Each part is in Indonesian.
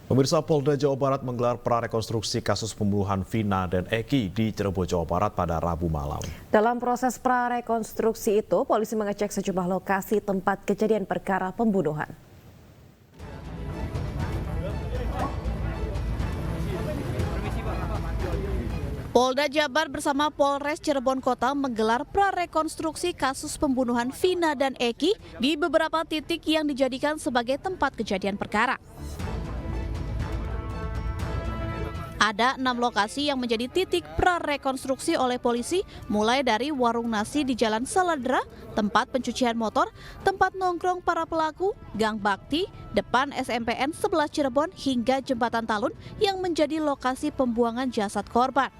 Pemirsa, Polda Jawa Barat menggelar prarekonstruksi kasus pembunuhan Vina dan Eki di Cirebon, Jawa Barat pada Rabu malam. Dalam proses prarekonstruksi itu, polisi mengecek sejumlah lokasi tempat kejadian perkara pembunuhan. Polda Jabar bersama Polres Cirebon Kota menggelar prarekonstruksi kasus pembunuhan Vina dan Eki di beberapa titik yang dijadikan sebagai tempat kejadian perkara. Ada 6 lokasi yang menjadi titik prarekonstruksi oleh polisi, mulai dari warung nasi di Jalan Saladra, tempat pencucian motor, tempat nongkrong para pelaku, Gang Bakti, depan SMPN 11 Cirebon hingga Jembatan Talun yang menjadi lokasi pembuangan jasad korban.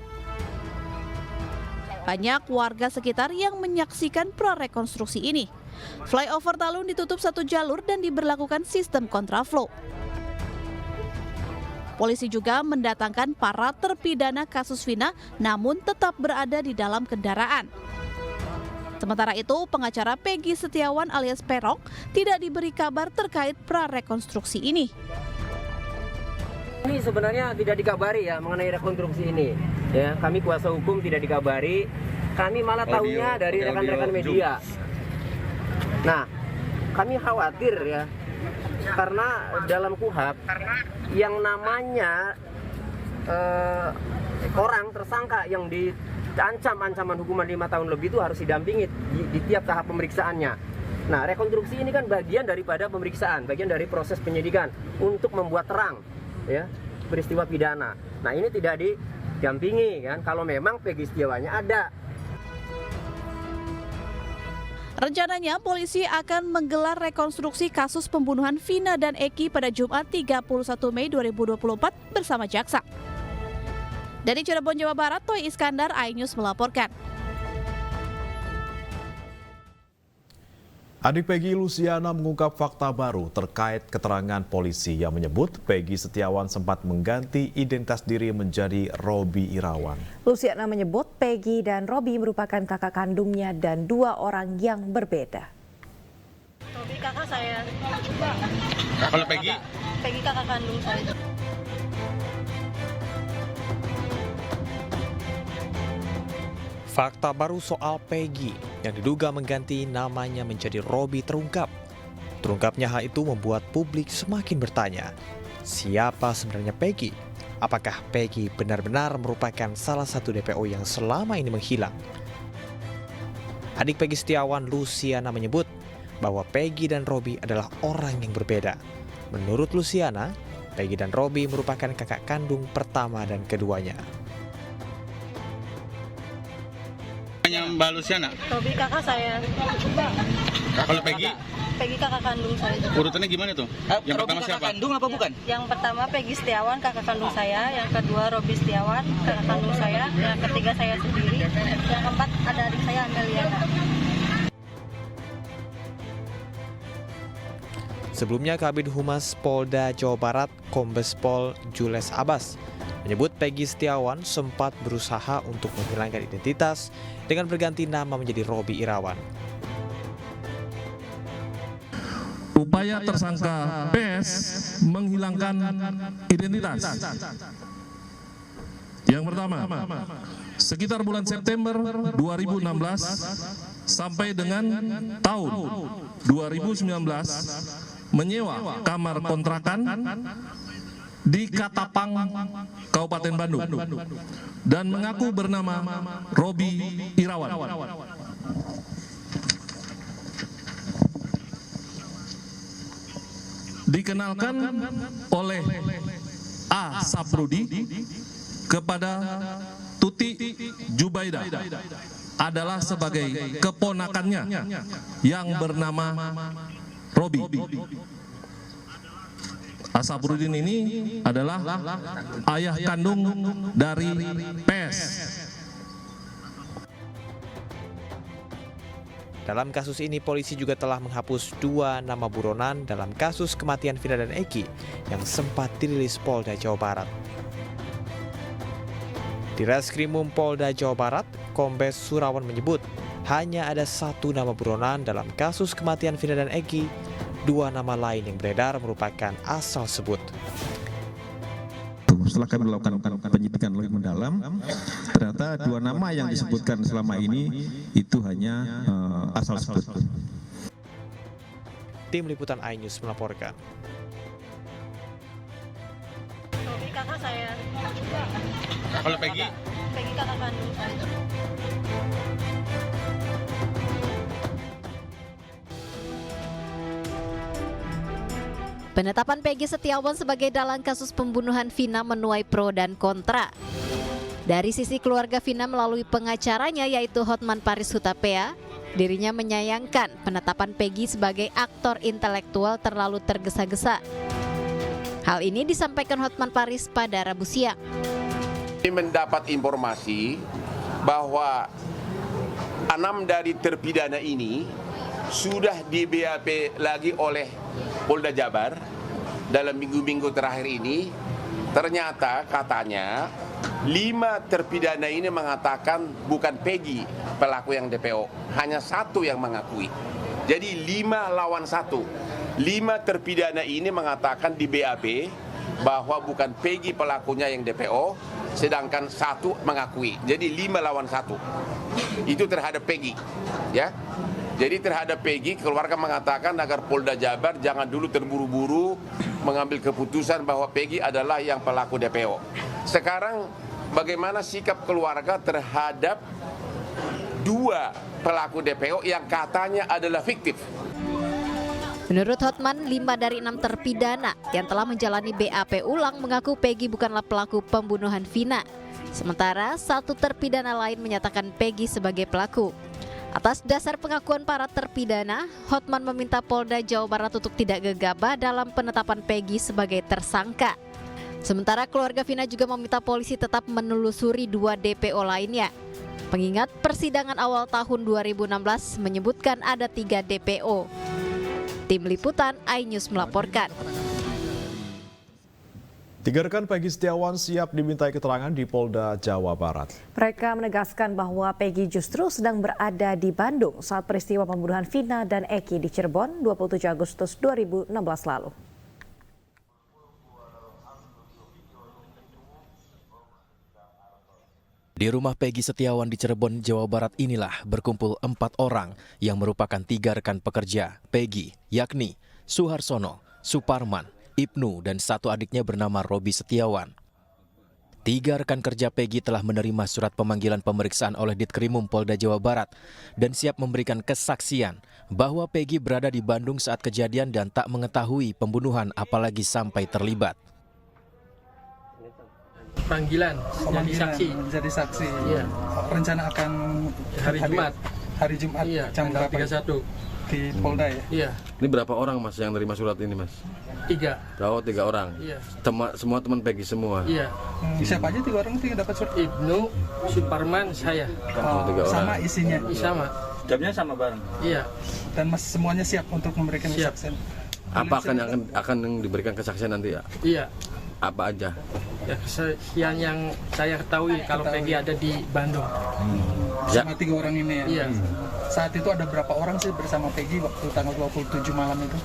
Banyak warga sekitar yang menyaksikan prarekonstruksi ini. Flyover Talun ditutup satu jalur dan diberlakukan sistem kontraflow. Polisi juga mendatangkan para terpidana kasus Vina namun tetap berada di dalam kendaraan. Sementara itu, pengacara Peggy Setiawan alias Perok tidak diberi kabar terkait prarekonstruksi ini. Ini sebenarnya tidak dikabari ya mengenai rekonstruksi ini. Ya, kami kuasa hukum tidak dikabari. Kami malah tahunya dari rekan-rekan media. Nah, kami khawatir ya. Karena dalam KUHP yang namanya orang tersangka yang diancam ancaman hukuman 5 tahun lebih itu harus didampingi di tiap tahap pemeriksaannya. Nah, rekonstruksi ini kan bagian daripada pemeriksaan, bagian dari proses penyidikan untuk membuat terang ya peristiwa pidana. Nah, ini tidak didampingi kan kalau memang Peggy Setiawannya ada. Rencananya polisi akan menggelar rekonstruksi kasus pembunuhan Vina dan Eki pada Jumat 31 Mei 2024 bersama jaksa. Dari Cirebon, Jawa Barat, Toy Iskandar, iNews melaporkan. Adik Peggy, Luciana, mengungkap fakta baru terkait keterangan polisi yang menyebut Peggy Setiawan sempat mengganti identitas diri menjadi Robi Irawan. Luciana menyebut Peggy dan Robi merupakan kakak kandungnya dan 2 orang yang berbeda. Robi kakak saya. Kalau Peggy? Peggy kakak kandung saya. Fakta baru soal Peggy yang diduga mengganti namanya menjadi Robi terungkap. Terungkapnya hal itu membuat publik semakin bertanya, siapa sebenarnya Peggy? Apakah Peggy benar-benar merupakan salah satu DPO yang selama ini menghilang? Adik Peggy Setiawan, Luciana, menyebut bahwa Peggy dan Robi adalah orang yang berbeda. Menurut Luciana, Peggy dan Robi merupakan kakak kandung pertama dan keduanya. Mbak Luciana? Robi kakak saya. Kalau Peggy? Peggy kakak kandung saya. Urutannya gimana tuh? Yang pertama siapa? Kandung apa bukan? Yang pertama Peggy Setiawan kakak kandung saya, yang kedua Robi Setiawan kakak kandung saya, yang ketiga saya sendiri, yang keempat ada adik saya Ameliana. Sebelumnya, Kabid Humas Polda Jawa Barat, Kombes Pol Jules Abbas, menyebut Peggy Setiawan sempat berusaha untuk menghilangkan identitas dengan berganti nama menjadi Robi Irawan. Upaya tersangka PS menghilangkan identitas. Yang pertama, sekitar bulan September 2016 sampai dengan tahun 2019 menyewa kamar kontrakan di Katapang, Kabupaten Bandung, dan mengaku bernama Robi Irawan. Dikenalkan oleh A. Saprudi kepada Tuti Jubaida adalah sebagai keponakannya yang bernama Robi. Saprudin ini adalah ayah kandung dari PS. Dalam kasus ini, polisi juga telah menghapus 2 nama buronan dalam kasus kematian Vina dan Eki yang sempat dirilis Polda Jawa Barat. Di Reskrimum Polda Jawa Barat, Kombes Surawan menyebut hanya ada 1 nama buronan dalam kasus kematian Vina dan Eki. 2 nama lain yang beredar merupakan asal sebut. setelah kami melakukan penyidikan lebih mendalam, ternyata 2 nama yang disebutkan selama ini itu hanya asal sebut. Tim Liputan iNews melaporkan. Robi kakak saya. Kalau Peggy? Peggy kakak kandung saya. Penetapan Peggy Setiawan sebagai dalang kasus pembunuhan Vina menuai pro dan kontra. Dari sisi keluarga Vina melalui pengacaranya yaitu Hotman Paris Hutapea, dirinya menyayangkan penetapan Peggy sebagai aktor intelektual terlalu tergesa-gesa. Hal ini disampaikan Hotman Paris pada Rabu siang. Mendapat informasi bahwa 6 dari terpidana ini sudah di BAP lagi oleh Polda Jabar dalam minggu-minggu terakhir ini. Ternyata katanya 5 terpidana ini mengatakan bukan Peggy pelaku yang DPO, hanya 1 yang mengakui. Jadi 5 lawan 1. 5 terpidana ini mengatakan di BAP bahwa bukan Peggy pelakunya yang DPO, sedangkan 1 mengakui. Jadi 5 lawan 1. Itu terhadap Peggy, ya. Jadi terhadap Peggy, keluarga mengatakan agar Polda Jabar jangan dulu terburu-buru mengambil keputusan bahwa Peggy adalah yang pelaku DPO. Sekarang bagaimana sikap keluarga terhadap 2 pelaku DPO yang katanya adalah fiktif? Menurut Hotman, 5 dari 6 terpidana yang telah menjalani BAP ulang mengaku Peggy bukanlah pelaku pembunuhan Vina. Sementara 1 terpidana lain menyatakan Peggy sebagai pelaku. Atas dasar pengakuan para terpidana, Hotman meminta Polda Jawa Barat untuk tidak gegabah dalam penetapan Peggy sebagai tersangka. Sementara keluarga Vina juga meminta polisi tetap menelusuri 2 DPO lainnya. Mengingat persidangan awal tahun 2016 menyebutkan ada 3 DPO. Tim Liputan iNews melaporkan. 3 rekan Peggy Setiawan siap dimintai keterangan di Polda Jawa Barat. Mereka menegaskan bahwa Peggy justru sedang berada di Bandung saat peristiwa pembunuhan Vina dan Eki di Cirebon 27 Agustus 2016 lalu. Di rumah Peggy Setiawan di Cirebon, Jawa Barat inilah berkumpul 4 orang yang merupakan 3 rekan pekerja Peggy, yakni Suharsono, Suparman, Ibnu, dan 1 adiknya bernama Robi Setiawan. 3 rekan kerja Peggy telah menerima surat pemanggilan pemeriksaan oleh Ditkrimum Polda Jawa Barat dan siap memberikan kesaksian bahwa Peggy berada di Bandung saat kejadian dan tak mengetahui pembunuhan apalagi sampai terlibat. Pemanggilan jadi saksi. Iya. Rencana akan hari Jumat iya, jam berapa? 31 di Polda ya? Iya. Ini berapa orang Mas yang nerima surat ini Mas? 3. Oh, 3 orang. Iya. Semua teman Peggy semua. Iya. Siapa aja 3 orang itu yang dapat surat? Ibnu, Suparman, saya. Oh, 3 orang. Sama isinya? Sama. Jamnya sama bareng. Iya. Dan Mas semuanya siap untuk memberikan kesaksian. Apa akan diberikan kesaksian nanti ya? Iya. Apa aja? Ya, kesaksian yang saya ketahui kalau Peggy ada di Bandung. Sama 3 orang ini ya? Iya. Saat itu ada berapa orang sih bersama Peggy waktu tanggal 27 malam itu?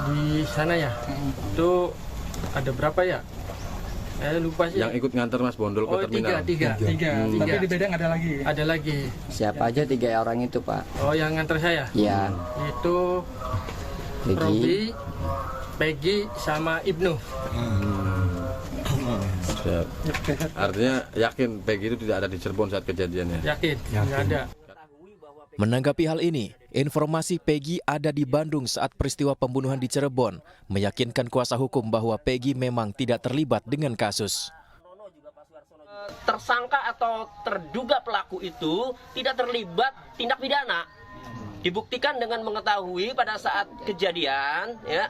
Di sana ya? Itu ada berapa ya? Saya lupa sih. Yang ikut nganter Mas Bondol ke terminal? 3. Tapi di Bedeng ada lagi? Ada lagi. Siapa aja 3 orang itu Pak? Oh, yang nganter saya? Iya. Itu Robi, Peggy, sama Ibnu. Siap. Artinya yakin Peggy itu tidak ada di Cirebon saat kejadiannya? Yakin. Tidak ada. Menanggapi hal ini, informasi Peggy ada di Bandung saat peristiwa pembunuhan di Cirebon meyakinkan kuasa hukum bahwa Peggy memang tidak terlibat dengan kasus. Tersangka atau terduga pelaku itu tidak terlibat tindak pidana. Dibuktikan dengan mengetahui pada saat kejadian, ya,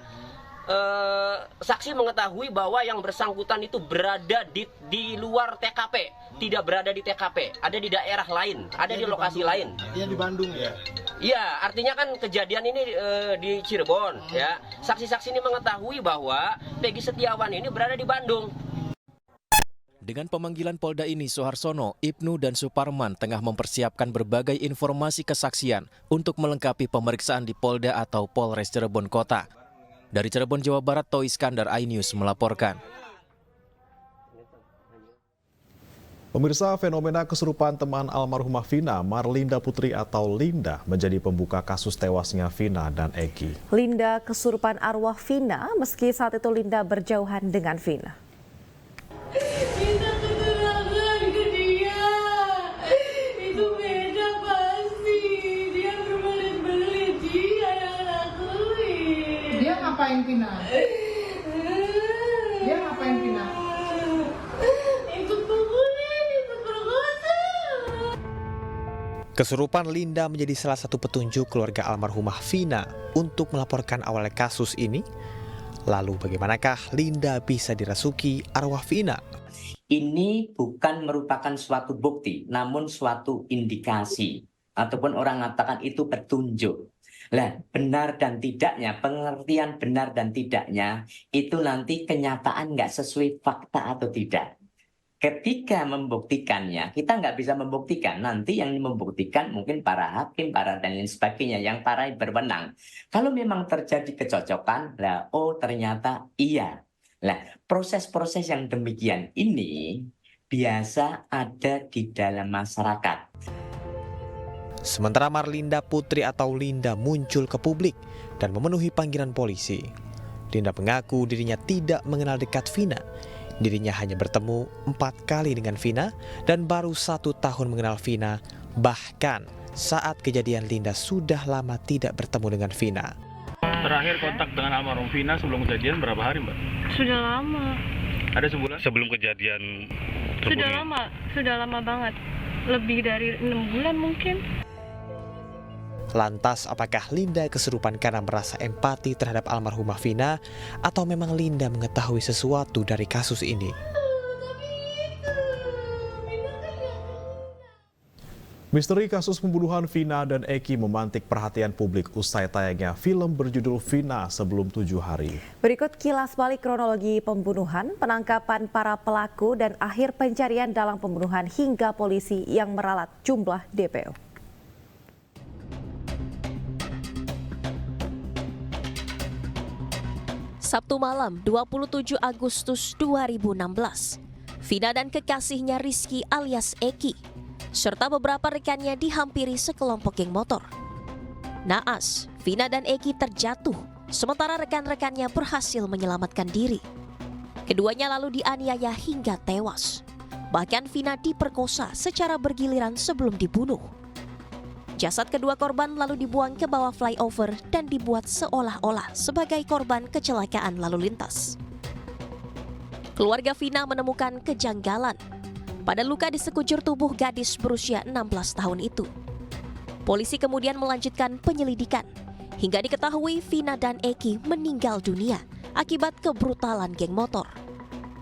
saksi mengetahui bahwa yang bersangkutan itu berada di luar TKP, tidak berada di TKP, ada di daerah lain, ada di lokasi lain. Artinya di Bandung ya? Iya, artinya kan kejadian ini di Cirebon, ya. Saksi-saksi ini mengetahui bahwa Peggy Setiawan ini berada di Bandung. Dengan pemanggilan Polda ini, Suharsono, Ibnu, dan Suparman tengah mempersiapkan berbagai informasi kesaksian untuk melengkapi pemeriksaan di Polda atau Polres Cirebon Kota. Dari Cirebon, Jawa Barat, Toy Iskandar, iNews melaporkan. Pemirsa, fenomena kesurupan teman almarhumah Vina, Marlinda Putri atau Linda, menjadi pembuka kasus tewasnya Vina dan Eki. Linda kesurupan arwah Vina meski saat itu Linda berjauhan dengan Vina. Itu beda pasti. Dia berbelit-belit, dia yang lakuin. Dia ngapain Vina? Dia ngapain Vina? Kesurupan Linda menjadi salah satu petunjuk keluarga almarhumah Vina untuk melaporkan awal kasus ini. Lalu bagaimanakah Linda bisa dirasuki arwah Vina? Ini bukan merupakan suatu bukti, namun suatu indikasi. Ataupun orang mengatakan itu petunjuk. Lah, benar dan tidaknya, pengertian benar dan tidaknya, itu nanti kenyataan nggak sesuai fakta atau tidak. Ketika membuktikannya, kita nggak bisa membuktikan. Nanti yang membuktikan mungkin para hakim, para dan lain sebagainya, yang para berwenang. Kalau memang terjadi kecocokan, lah, oh ternyata iya. Lah, proses-proses yang demikian ini biasa ada di dalam masyarakat. Sementara Marlinda Putri atau Linda muncul ke publik dan memenuhi panggilan polisi. Linda mengaku dirinya tidak mengenal dekat Vina. Dirinya hanya bertemu 4 kali dengan Vina dan baru 1 tahun mengenal Vina. Bahkan saat kejadian Linda sudah lama tidak bertemu dengan Vina. Terakhir kontak dengan almarhum Vina sebelum kejadian berapa hari, Mbak? Sudah lama. Ada sebulan sebelum kejadian terbunuh. Sudah lama banget. Lebih dari 6 bulan mungkin. Lantas apakah Linda kesurupan karena merasa empati terhadap almarhumah Vina atau memang Linda mengetahui sesuatu dari kasus ini? Misteri kasus pembunuhan Vina dan Eki memantik perhatian publik usai tayangnya film berjudul Vina Sebelum 7 Hari. Berikut kilas balik kronologi pembunuhan, penangkapan para pelaku, dan akhir pencarian dalam pembunuhan hingga polisi yang meralat jumlah DPO. Sabtu malam 27 Agustus 2016, Vina dan kekasihnya Rizky alias Eki, serta beberapa rekannya dihampiri sekelompok geng motor. Naas, Vina dan Eki terjatuh, sementara rekan-rekannya berhasil menyelamatkan diri. Keduanya lalu dianiaya hingga tewas. Bahkan Vina diperkosa secara bergiliran sebelum dibunuh. Jasad kedua korban lalu dibuang ke bawah flyover dan dibuat seolah-olah sebagai korban kecelakaan lalu lintas. Keluarga Vina menemukan kejanggalan pada luka di sekujur tubuh gadis berusia 16 tahun itu. Polisi kemudian melanjutkan penyelidikan hingga diketahui Vina dan Eki meninggal dunia akibat kebrutalan geng motor.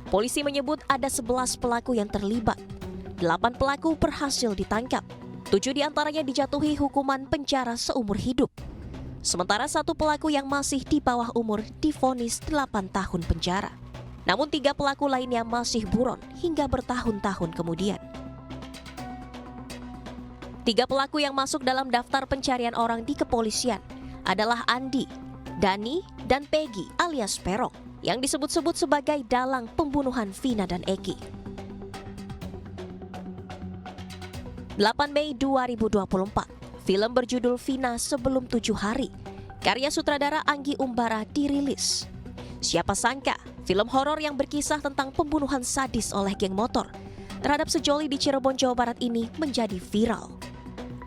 Polisi menyebut ada 11 pelaku yang terlibat. 8 pelaku berhasil ditangkap. 7 diantaranya dijatuhi hukuman penjara seumur hidup. Sementara 1 pelaku yang masih di bawah umur divonis 8 tahun penjara. Namun 3 pelaku lainnya masih buron hingga bertahun-tahun kemudian. 3 pelaku yang masuk dalam daftar pencarian orang di kepolisian adalah Andi, Dani, dan Peggy alias Perong yang disebut-sebut sebagai dalang pembunuhan Vina dan Eki. 8 Mei 2024, film berjudul Vina Sebelum 7 Hari, karya sutradara Anggi Umbara dirilis. Siapa sangka, film horor yang berkisah tentang pembunuhan sadis oleh geng motor terhadap sejoli di Cirebon, Jawa Barat ini menjadi viral.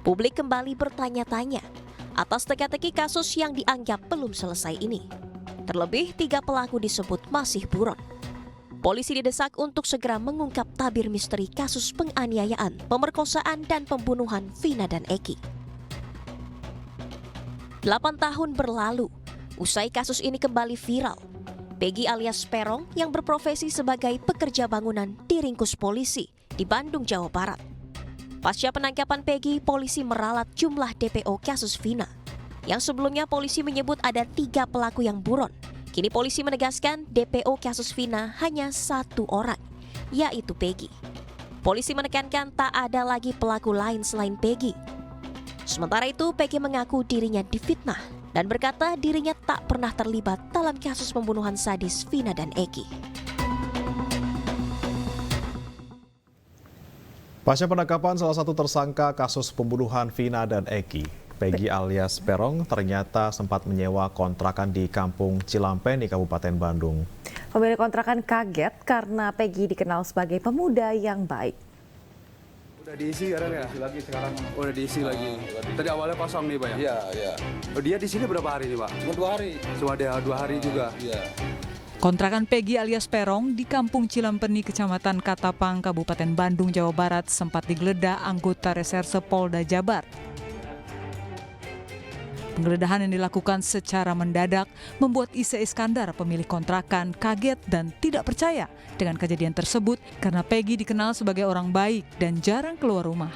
Publik kembali bertanya-tanya atas teka-teki kasus yang dianggap belum selesai ini. Terlebih 3 pelaku disebut masih buron. Polisi didesak untuk segera mengungkap tabir misteri kasus penganiayaan, pemerkosaan, dan pembunuhan Vina dan Eki. 8 tahun berlalu, usai kasus ini kembali viral. Peggy alias Perong yang berprofesi sebagai pekerja bangunan diringkus polisi di Bandung, Jawa Barat. Pasca penangkapan Peggy, polisi meralat jumlah DPO kasus Vina. Yang sebelumnya polisi menyebut ada 3 pelaku yang buron. Kini polisi menegaskan DPO kasus Vina hanya 1 orang, yaitu Peggy. Polisi menekankan tak ada lagi pelaku lain selain Peggy. Sementara itu, Peggy mengaku dirinya difitnah dan berkata dirinya tak pernah terlibat dalam kasus pembunuhan sadis Vina dan Eki. Pasca penangkapan salah satu tersangka kasus pembunuhan Vina dan Eki, Peggy alias Perong ternyata sempat menyewa kontrakan di Kampung Cilampeni, Kabupaten Bandung. Pemilik kontrakan kaget karena Peggy dikenal sebagai pemuda yang baik. Udah diisi sekarang ya? Lagi sekarang. Udah diisi lagi. Tadi awalnya kosong nih, Pak ya? Iya, iya. Dia di sini berapa hari nih, Pak? Cuma 2 hari. Cuma ada 2 hari juga. Iya. Kontrakan Peggy alias Perong di Kampung Cilampeni, Kecamatan Katapang, Kabupaten Bandung, Jawa Barat sempat digeledah anggota reserse Polda Jabar. Penggeledahan yang dilakukan secara mendadak membuat Ise Iskandar, pemilik kontrakan, kaget dan tidak percaya dengan kejadian tersebut karena Peggy dikenal sebagai orang baik dan jarang keluar rumah.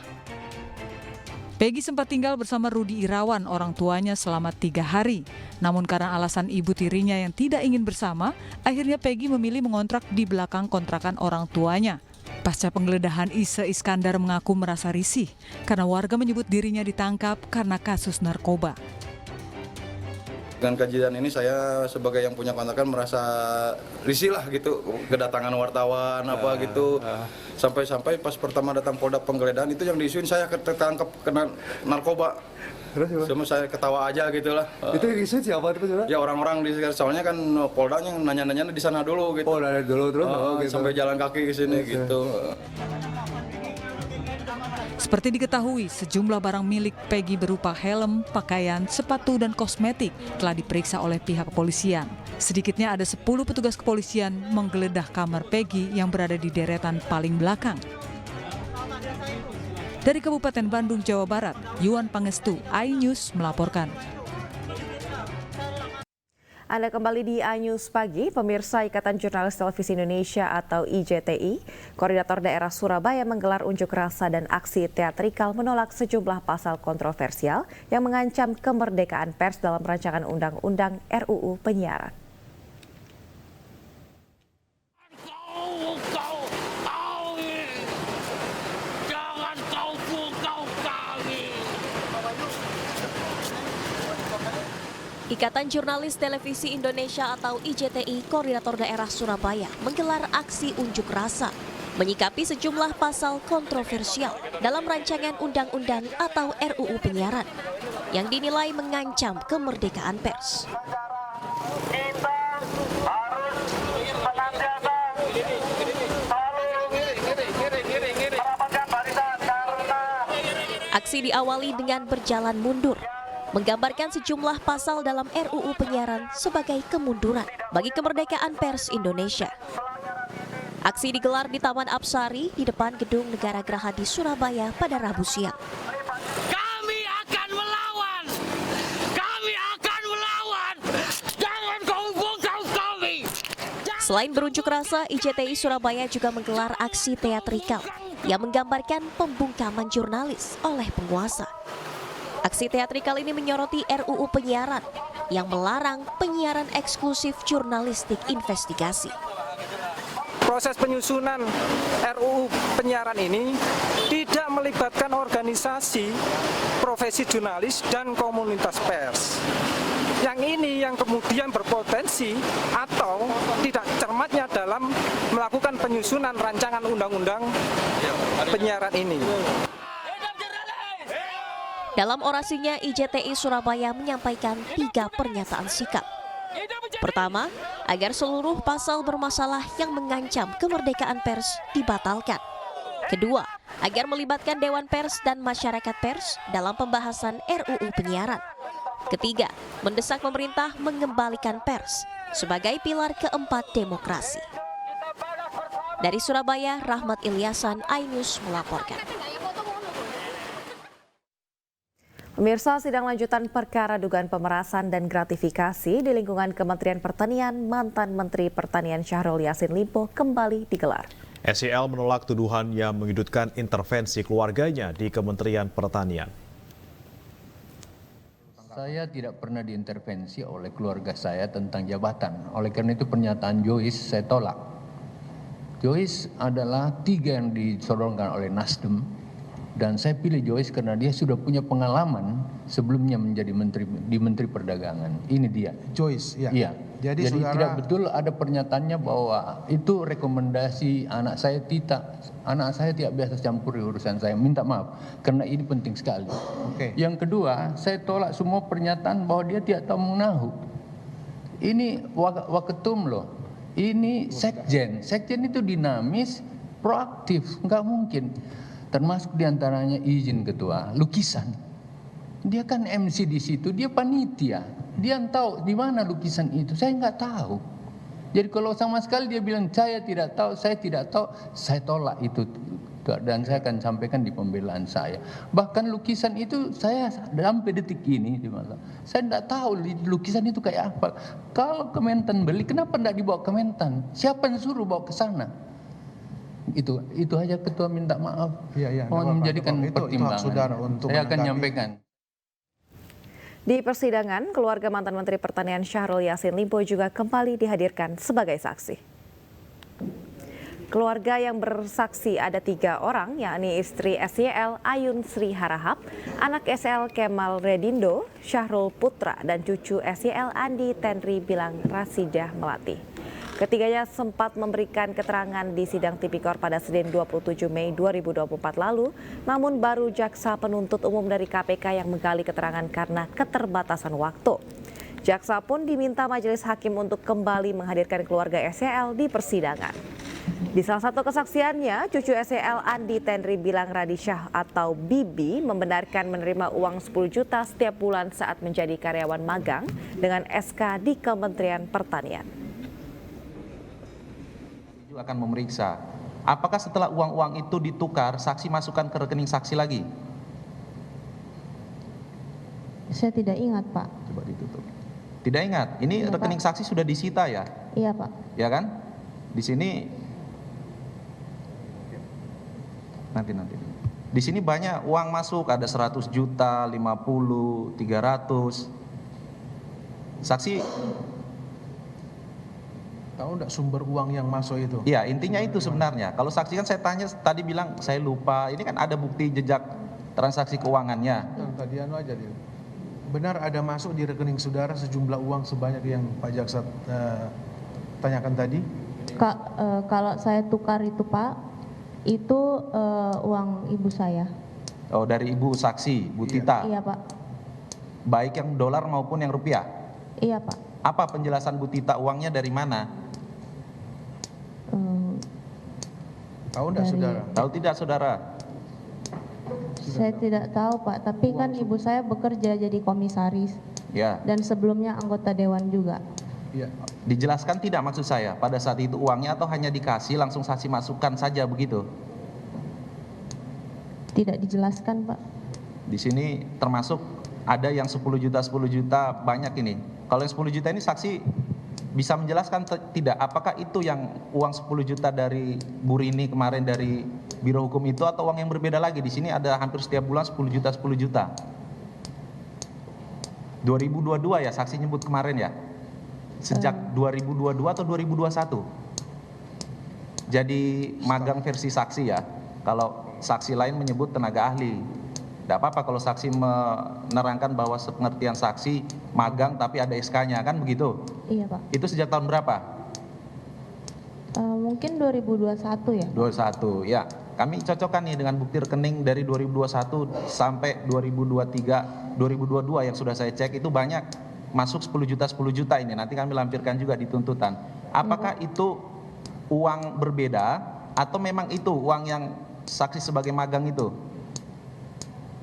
Peggy sempat tinggal bersama Rudi Irawan, orang tuanya, selama 3 hari. Namun karena alasan ibu tirinya yang tidak ingin bersama, akhirnya Peggy memilih mengontrak di belakang kontrakan orang tuanya. Pasca penggeledahan, Ise Iskandar mengaku merasa risih karena warga menyebut dirinya ditangkap karena kasus narkoba. Dengan kejadian ini saya sebagai yang punya kontrakan merasa risih lah gitu, kedatangan wartawan apa gitu. Sampai-sampai pas pertama datang Polda penggeledahan itu yang diisuin saya ketangkep kena narkoba. Terus cuma saya ketawa aja gitu lah. Itu yang diisuin siapa itu? Ya orang-orang di sekitar, soalnya kan Poldanya nanya-nanya di sana dulu gitu. Oh, nanya dulu terus gitu. Sampai jalan kaki ke sini gitu. Seperti diketahui, sejumlah barang milik Peggy berupa helm, pakaian, sepatu, dan kosmetik telah diperiksa oleh pihak kepolisian. Sedikitnya ada 10 petugas kepolisian menggeledah kamar Peggy yang berada di deretan paling belakang. Dari Kabupaten Bandung, Jawa Barat, Yuan Pangestu, iNews melaporkan. Anda kembali di iNews Pagi. Pemirsa, Ikatan Jurnalis Televisi Indonesia atau IJTI, Koordinator Daerah Surabaya menggelar unjuk rasa dan aksi teatrikal menolak sejumlah pasal kontroversial yang mengancam kemerdekaan pers dalam rancangan Undang-Undang RUU Penyiaran. Ikatan Jurnalis Televisi Indonesia atau IJTI, Koordinator Daerah Surabaya menggelar aksi unjuk rasa menyikapi sejumlah pasal kontroversial dalam rancangan Undang-Undang atau RUU Penyiaran yang dinilai mengancam kemerdekaan pers. Aksi diawali dengan berjalan mundur, menggambarkan sejumlah pasal dalam RUU Penyiaran sebagai kemunduran bagi kemerdekaan pers Indonesia. Aksi digelar di Taman Apsari di depan Gedung Negara Geraha di Surabaya pada Rabu siang. Kami akan melawan! Kami akan melawan! Jangan kau bungkam kami! Selain berunjuk rasa, IJTI Surabaya juga menggelar aksi teatrikal yang menggambarkan pembungkaman jurnalis oleh penguasa. Aksi teatrikal ini menyoroti RUU Penyiaran yang melarang penyiaran eksklusif jurnalistik investigasi. Proses penyusunan RUU Penyiaran ini tidak melibatkan organisasi, profesi jurnalis, dan komunitas pers. Yang ini yang kemudian berpotensi atau tidak cermatnya dalam melakukan penyusunan rancangan undang-undang penyiaran ini. Dalam orasinya, IJTI Surabaya menyampaikan 3 pernyataan sikap. Pertama, agar seluruh pasal bermasalah yang mengancam kemerdekaan pers dibatalkan. Kedua, agar melibatkan Dewan Pers dan masyarakat pers dalam pembahasan RUU Penyiaran. Ketiga, mendesak pemerintah mengembalikan pers sebagai pilar keempat demokrasi. Dari Surabaya, Rahmat Ilyasan, iNews melaporkan. Pemirsa, sidang lanjutan perkara dugaan pemerasan dan gratifikasi di lingkungan Kementerian Pertanian mantan Menteri Pertanian Syahrul Yassin Limpo kembali digelar. SYL menolak tuduhan yang menyudutkan intervensi keluarganya di Kementerian Pertanian. Saya tidak pernah diintervensi oleh keluarga saya tentang jabatan. Oleh karena itu pernyataan Joyce saya tolak. Joyce adalah 3 yang disodorkan oleh Nasdem. Dan saya pilih Joyce karena dia sudah punya pengalaman sebelumnya menjadi Menteri Perdagangan. Ini dia. Joyce, ya. Iya. Jadi tidak betul ada pernyataannya bahwa itu rekomendasi anak saya tidak biasa campur urusan saya. Minta maaf karena ini penting sekali. Yang kedua, saya tolak semua pernyataan bahwa dia tidak tahu menahu. Ini waketum loh. Ini sekjen. Sekjen itu dinamis, proaktif, nggak mungkin. Termasuk diantaranya izin ketua, lukisan. Dia kan MC di situ, dia panitia. Dia tahu di mana lukisan itu, saya nggak tahu. Jadi kalau sama sekali dia bilang saya tidak tahu, saya tolak itu. Dan saya akan sampaikan di pembelaan saya. Bahkan lukisan itu saya sampai detik ini, saya tidak tahu lukisan itu kayak apa. Kalau Kementan beli, kenapa tidak dibawa Kementan? Siapa yang suruh bawa ke sana? Itu aja ketua minta maaf. Mohon menjadikan pertimbangan. Saya akan nyampaikan. Di persidangan, keluarga mantan Menteri Pertanian Syahrul Yassin Limpo juga kembali dihadirkan sebagai saksi. Keluarga yang bersaksi ada 3 orang, yakni istri SYL Ayun Sri Harahap, anak SL Kemal Redindo, Syahrul Putra, dan cucu SYL Andi Tenri Bilang Rasidah Melati. Ketiganya sempat memberikan keterangan di sidang tipikor pada Senin 27 Mei 2024 lalu, namun baru jaksa penuntut umum dari KPK yang menggali keterangan karena keterbatasan waktu. Jaksa pun diminta majelis hakim untuk kembali menghadirkan keluarga SYL di persidangan. Di salah satu kesaksiannya, cucu SYL Andi Tenri Bilang Radisyah atau Bibi membenarkan menerima uang 10 juta setiap bulan saat menjadi karyawan magang dengan SK di Kementerian Pertanian. Akan memeriksa apakah setelah uang-uang itu ditukar, saksi masukkan ke rekening saksi lagi? Saya tidak ingat, Pak. Coba ditutup. Tidak ingat. Ini ya, rekening Pak. Saksi sudah disita ya? Iya, Pak. Ya kan? Di sini nanti. Di sini banyak uang masuk, ada 100 juta, 50, 300. Saksi tahu enggak sumber uang yang masuk itu? Iya, intinya itu sebenarnya. Kalau saksi kan saya tanya tadi bilang saya lupa. Ini kan ada bukti jejak transaksi keuangannya. Tadi aja dia. Benar ada masuk di rekening saudara sejumlah uang sebanyak yang Pak Jaksa tanyakan tadi? Kalau saya tukar itu, Pak, itu uang ibu saya. Oh, dari ibu saksi, Bu Tita? Iya, Pak. Baik yang dolar maupun yang rupiah? Iya, Pak. Apa penjelasan Bu Tita uangnya dari mana? Tahu tidak saudara? Tahu tidak saudara? Saya tidak tahu, Pak, tapi kan ibu saya bekerja jadi komisaris. Ya. Dan sebelumnya anggota dewan juga. Ya. Dijelaskan tidak maksud saya pada saat itu uangnya atau hanya dikasih langsung saksi masukkan saja begitu? Tidak dijelaskan, Pak. Di sini termasuk ada yang 10 juta banyak ini. Kalau yang 10 juta ini saksi bisa menjelaskan tidak apakah itu yang uang 10 juta dari Bu Rini kemarin dari Biro Hukum itu atau uang yang berbeda lagi? Di sini ada hampir setiap bulan 10 juta. 2022 ya saksi nyebut kemarin ya? Sejak 2022 atau 2021? Jadi magang versi saksi ya. Kalau saksi lain menyebut tenaga ahli. Tidak apa-apa kalau saksi menerangkan bahwa pengertian saksi magang tapi ada SK-nya kan begitu? Iya, Pak. Itu sejak tahun berapa? Mungkin 2021 ya. 21 ya. Kami cocokkan nih dengan bukti rekening dari 2021 sampai 2023, 2022 yang sudah saya cek itu banyak masuk 10 juta ini. Nanti kami lampirkan juga di tuntutan. Apakah itu uang berbeda atau memang itu uang yang saksi sebagai magang itu?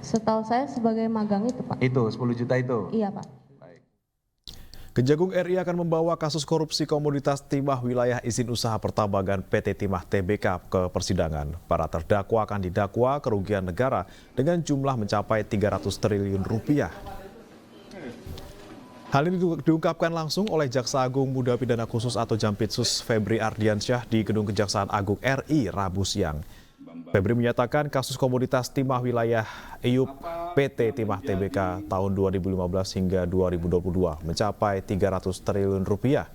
Setahu saya sebagai magang itu, Pak. Itu 10 juta itu? Iya, Pak. Kejagung RI akan membawa kasus korupsi komoditas timah wilayah izin usaha pertambangan PT Timah Tbk ke persidangan. Para terdakwa akan didakwa kerugian negara dengan jumlah mencapai 300 triliun rupiah. Hal ini diungkapkan langsung oleh Jaksa Agung Muda Pidana Khusus atau Jampitsus Febri Ardiansyah di Gedung Kejaksaan Agung RI Rabu siang. Febri menyatakan kasus komoditas timah wilayah EYUP PT Timah Tbk tahun 2015 hingga 2022 mencapai 300 triliun rupiah.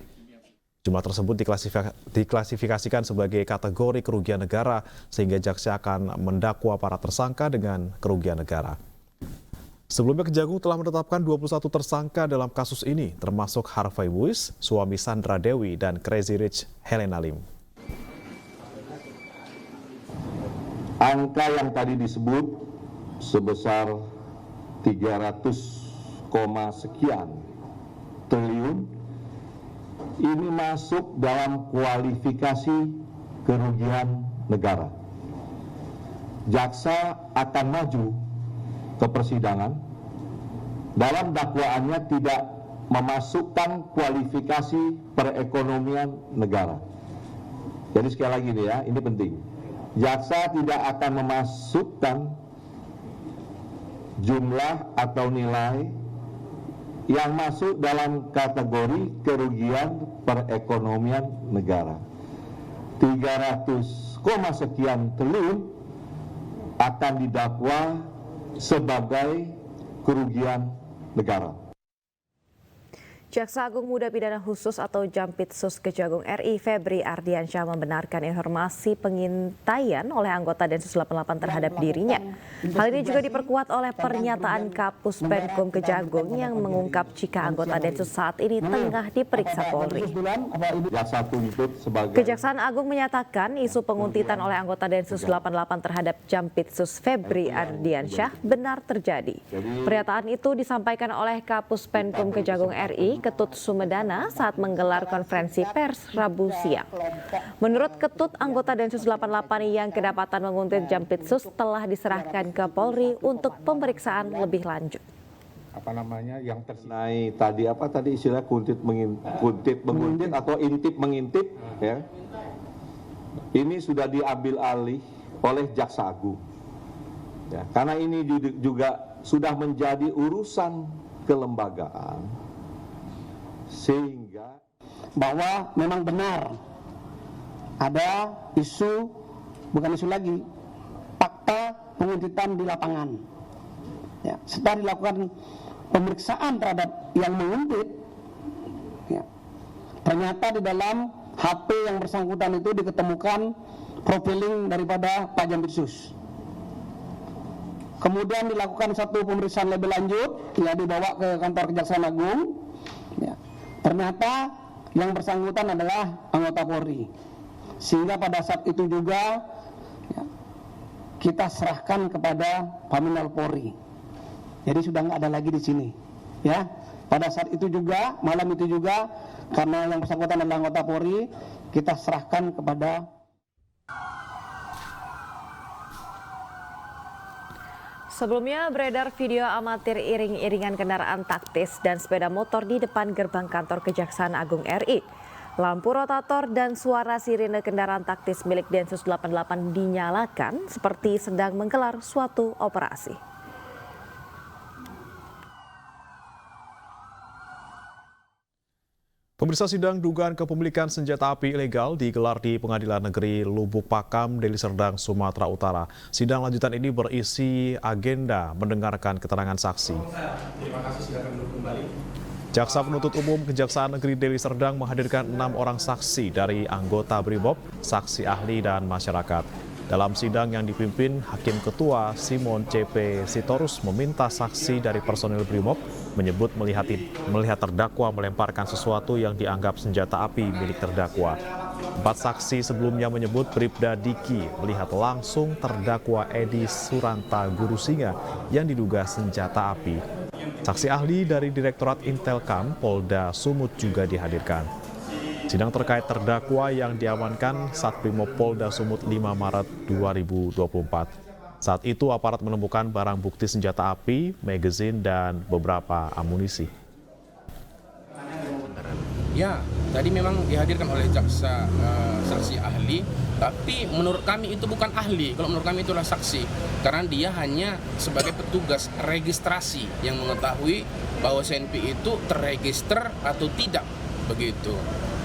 Jumlah tersebut diklasifikasikan sebagai kategori kerugian negara sehingga jaksa akan mendakwa para tersangka dengan kerugian negara. Sebelumnya Kejagung telah menetapkan 21 tersangka dalam kasus ini, termasuk Harvey Muiz, suami Sandra Dewi, dan Crazy Rich Helena Lim. Angka yang tadi disebut sebesar 300, sekian triliun ini masuk dalam kualifikasi kerugian negara. Jaksa akan maju ke persidangan, dalam dakwaannya tidak memasukkan kualifikasi perekonomian negara. Jadi sekali lagi nih ya, ini penting. Jaksa tidak akan memasukkan jumlah atau nilai yang masuk dalam kategori kerugian perekonomian negara. 300, sekian triliun akan didakwa sebagai kerugian negara. Jaksa Agung Muda Pidana Khusus atau Jampitsus Kejagung RI Febri Ardiansyah membenarkan informasi pengintaian oleh anggota Densus 88 terhadap dirinya. Hal ini juga diperkuat oleh pernyataan Kapus Penkum Kejagung yang mengungkap jika anggota Densus saat ini tengah diperiksa Polri. Kejaksaan Agung menyatakan isu penguntitan oleh anggota Densus 88 terhadap Jampitsus Febri Ardiansyah benar terjadi. Pernyataan itu disampaikan oleh Kapus Penkum Kejagung RI Ketut Sumedana saat menggelar konferensi pers Rabu siang. Menurut Ketut, anggota Densus 88 yang kedapatan menguntit Jampitsus telah diserahkan ke Polri untuk pemeriksaan lebih lanjut. Yang tersinai tadi istilah kuntit menguntit atau intip mengintip ya. Ini sudah diambil alih oleh Jaksa Agung. Ya, karena ini juga sudah menjadi urusan kelembagaan. Sehingga bahwa memang benar ada isu, bukan isu lagi, fakta penguntitan di lapangan. Ya, setelah dilakukan pemeriksaan terhadap yang menguntit, ya, ternyata di dalam HP yang bersangkutan itu diketemukan profiling daripada Pak Jampitsus. Kemudian dilakukan satu pemeriksaan lebih lanjut, ya, dibawa ke kantor Kejaksaan Agung. Ya, ternyata yang bersangkutan adalah anggota Polri, sehingga pada saat itu juga ya, kita serahkan kepada Paminal Polri. Jadi sudah nggak ada lagi di sini. Ya, pada saat itu juga, malam itu juga, karena yang bersangkutan adalah anggota Polri, kita serahkan kepada. Sebelumnya beredar video amatir iring-iringan kendaraan taktis dan sepeda motor di depan gerbang kantor Kejaksaan Agung RI. Lampu rotator dan suara sirine kendaraan taktis milik Densus 88 dinyalakan seperti sedang menggelar suatu operasi. Pemirsa, sidang dugaan kepemilikan senjata api ilegal digelar di Pengadilan Negeri Lubuk Pakam, Deli Serdang, Sumatera Utara. Sidang lanjutan ini berisi agenda mendengarkan keterangan saksi. Terima kasih, silakan duduk kembali. Jaksa Penuntut Umum Kejaksaan Negeri Deli Serdang menghadirkan 6 orang saksi dari anggota BRIMOB, saksi ahli, dan masyarakat. Dalam sidang yang dipimpin Hakim Ketua Simon C.P. Sitorus meminta saksi dari personil BRIMOB menyebut melihat terdakwa melemparkan sesuatu yang dianggap senjata api milik terdakwa. 4 saksi sebelumnya menyebut Bribda Diki melihat langsung terdakwa Edi Suranta Guru Singa yang diduga senjata api. Saksi ahli dari Direktorat Intelkam Polda Sumut juga dihadirkan. Sidang terkait terdakwa yang diamankan Satbrimob Polda Sumut 5 Maret 2024. Saat itu aparat menemukan barang bukti senjata api, magazine, dan beberapa amunisi. Ya, tadi memang dihadirkan oleh jaksa saksi ahli, tapi menurut kami itu bukan ahli. Kalau menurut kami itulah saksi, karena dia hanya sebagai petugas registrasi yang mengetahui bahwa SNP itu terregister atau tidak, begitu.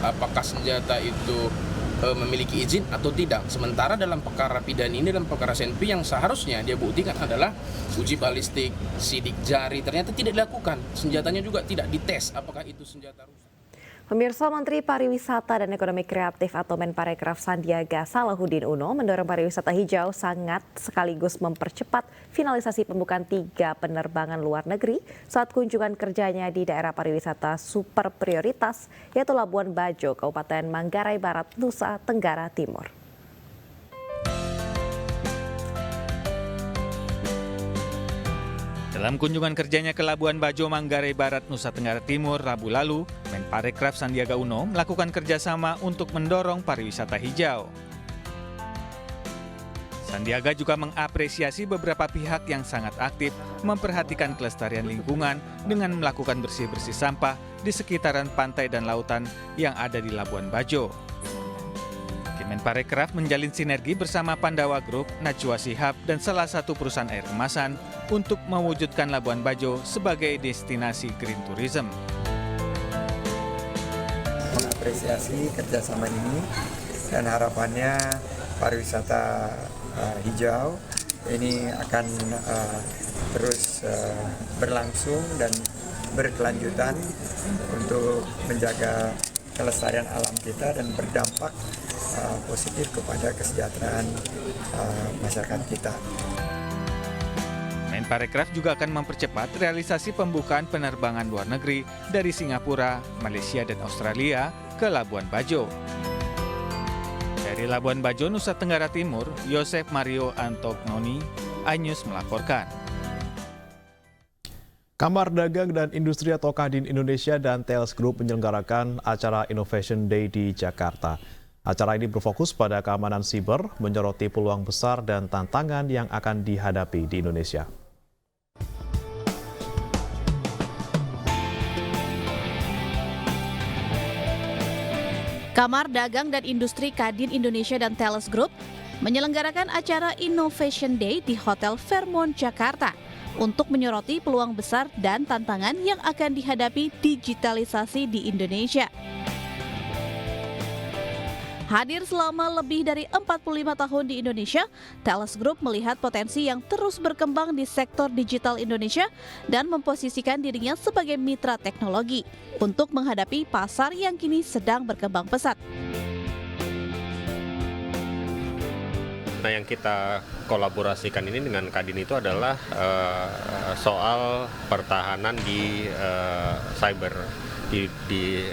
Apakah senjata itu memiliki izin atau tidak. Sementara dalam perkara pidana ini, dalam perkara SNP yang seharusnya dia buktikan adalah uji balistik, sidik jari, ternyata tidak dilakukan. Senjatanya juga tidak dites apakah itu senjata rusak. Pemirsa, Menteri Pariwisata dan Ekonomi Kreatif atau Menparekraf Sandiaga Salahuddin Uno mendorong pariwisata hijau sangat sekaligus mempercepat finalisasi pembukaan 3 penerbangan luar negeri saat kunjungan kerjanya di daerah pariwisata super prioritas yaitu Labuan Bajo, Kabupaten Manggarai Barat, Nusa Tenggara Timur. Dalam kunjungan kerjanya ke Labuan Bajo, Manggarai Barat, Nusa Tenggara Timur, Rabu lalu, Menparekraf Sandiaga Uno melakukan kerjasama untuk mendorong pariwisata hijau. Sandiaga juga mengapresiasi beberapa pihak yang sangat aktif memperhatikan kelestarian lingkungan dengan melakukan bersih-bersih sampah di sekitaran pantai dan lautan yang ada di Labuan Bajo. Menparekraf menjalin sinergi bersama Pandawa Group, Najwa Shihab, dan salah satu perusahaan air kemasan untuk mewujudkan Labuan Bajo sebagai destinasi green tourism. Mengapresiasi kerjasama ini dan harapannya pariwisata hijau ini akan terus berlangsung dan berkelanjutan untuk menjaga kelestarian alam kita dan berdampak positif kepada kesejahteraan masyarakat kita. Menparekraf juga akan mempercepat realisasi pembukaan penerbangan luar negeri dari Singapura, Malaysia, dan Australia ke Labuan Bajo. Dari Labuan Bajo, Nusa Tenggara Timur, Yosef Mario Antognoni, iNews melaporkan. Kamar Dagang dan Industri atau Kadin Indonesia dan Thales Group menyelenggarakan acara Innovation Day di Jakarta. Acara ini berfokus pada keamanan siber, menyoroti peluang besar dan tantangan yang akan dihadapi di Indonesia. Kamar Dagang dan Industri Kadin Indonesia dan Thales Group menyelenggarakan acara Innovation Day di Hotel Fairmont, Jakarta untuk menyoroti peluang besar dan tantangan yang akan dihadapi digitalisasi di Indonesia. Hadir selama lebih dari 45 tahun di Indonesia, Thales Group melihat potensi yang terus berkembang di sektor digital Indonesia dan memposisikan dirinya sebagai mitra teknologi untuk menghadapi pasar yang kini sedang berkembang pesat. Nah, yang kita kolaborasikan ini dengan Kadin itu adalah soal pertahanan di cyber, di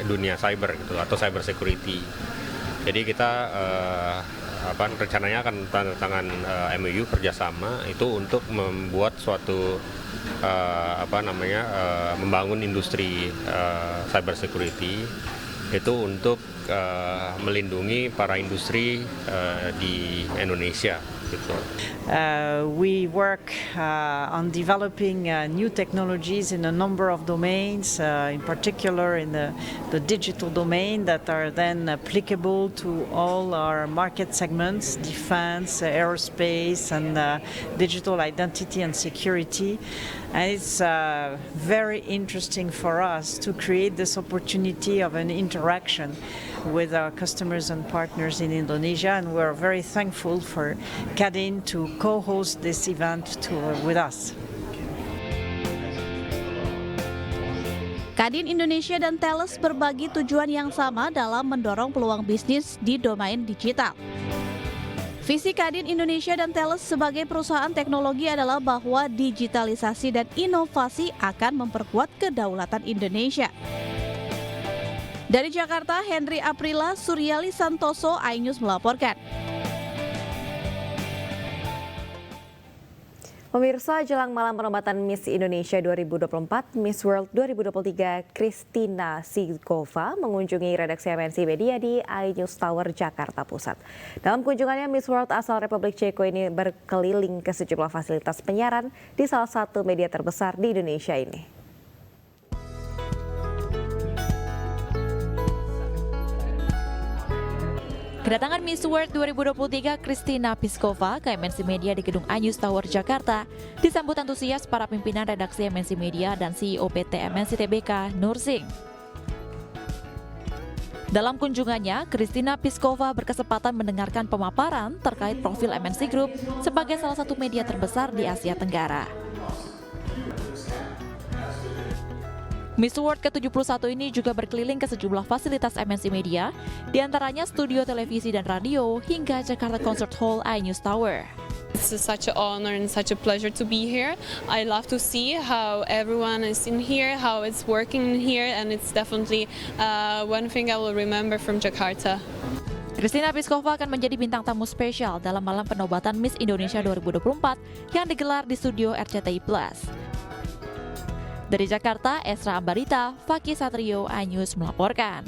dunia cyber gitu, atau cyber security. Jadi kita rencananya akan tanda tangan MOU kerjasama itu untuk membuat suatu membangun industri cyber security itu untuk melindungi para industri di Indonesia. We work on developing new technologies in a number of domains, in particular in the digital domain that are then applicable to all our market segments, defense, aerospace, and digital identity and security. And it's very interesting for us to create this opportunity of an interaction with our customers and partners in Indonesia, and we're very thankful for Kadin to co-host this event with us. Kadin Indonesia dan Thales berbagi tujuan yang sama dalam mendorong peluang bisnis di domain digital. Visi Kadin Indonesia dan Thales sebagai perusahaan teknologi adalah bahwa digitalisasi dan inovasi akan memperkuat kedaulatan Indonesia. Dari Jakarta, Henry Aprila, Suryali Santoso, iNews melaporkan. Pemirsa, jelang malam perlombaan Miss Indonesia 2024, Miss World 2023, Kristina Sigova mengunjungi redaksi MNC Media di iNews Tower, Jakarta Pusat. Dalam kunjungannya, Miss World asal Republik Ceko ini berkeliling ke sejumlah fasilitas penyiaran di salah satu media terbesar di Indonesia ini. Kedatangan Miss World 2023 Kristina Piskova ke MNC Media di gedung iNews Tower Jakarta disambut antusias para pimpinan redaksi MNC Media dan CEO PT MNC Tbk Nur Singh. Dalam kunjungannya, Kristina Piskova berkesempatan mendengarkan pemaparan terkait profil MNC Group sebagai salah satu media terbesar di Asia Tenggara. Miss World ke-71 ini juga berkeliling ke sejumlah fasilitas MNC Media, diantaranya studio televisi dan radio, hingga Jakarta Concert Hall iNews Tower. It's such an honor and such a pleasure to be here. I love to see how everyone is in here, how it's working in here, and it's definitely one thing I will remember from Jakarta. Christina Piskova akan menjadi bintang tamu spesial dalam malam penobatan Miss Indonesia 2024 yang digelar di studio RCTI Plus. Dari Jakarta, Esra Ambarita, Fakih Satrio, iNews melaporkan.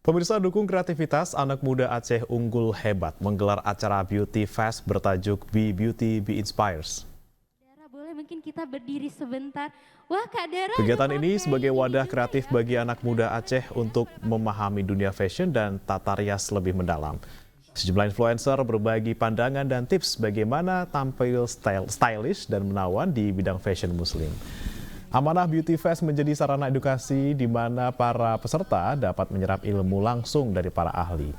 Pemirsa, dukung kreativitas anak muda Aceh unggul hebat menggelar acara Beauty Fest bertajuk Be Beauty, Be Inspires. Boleh mungkin kita berdiri sebentar. Wah, Kak Dara. Kegiatan ini sebagai wadah kreatif bagi anak muda Aceh untuk memahami dunia fashion dan tata rias lebih mendalam. Sejumlah influencer berbagi pandangan dan tips bagaimana tampil stylish dan menawan di bidang fashion muslim. Amanah Beauty Fest menjadi sarana edukasi di mana para peserta dapat menyerap ilmu langsung dari para ahli.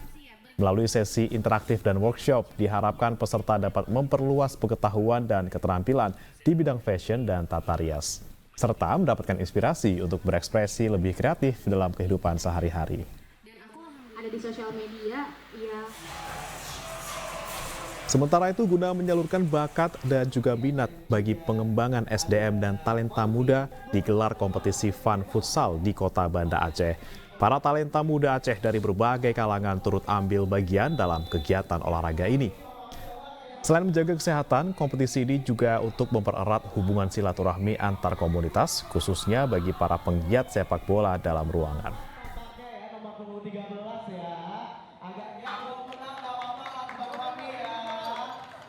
Melalui sesi interaktif dan workshop, diharapkan peserta dapat memperluas pengetahuan dan keterampilan di bidang fashion dan tata rias, serta mendapatkan inspirasi untuk berekspresi lebih kreatif dalam kehidupan sehari-hari. Ada di sosial media, ya. Sementara itu, guna menyalurkan bakat dan juga minat bagi pengembangan SDM dan talenta muda, digelar kompetisi Fun Futsal di Kota Banda Aceh. Para talenta muda Aceh dari berbagai kalangan turut ambil bagian dalam kegiatan olahraga ini. Selain menjaga kesehatan, kompetisi ini juga untuk mempererat hubungan silaturahmi antar komunitas, khususnya bagi para penggiat sepak bola dalam ruangan.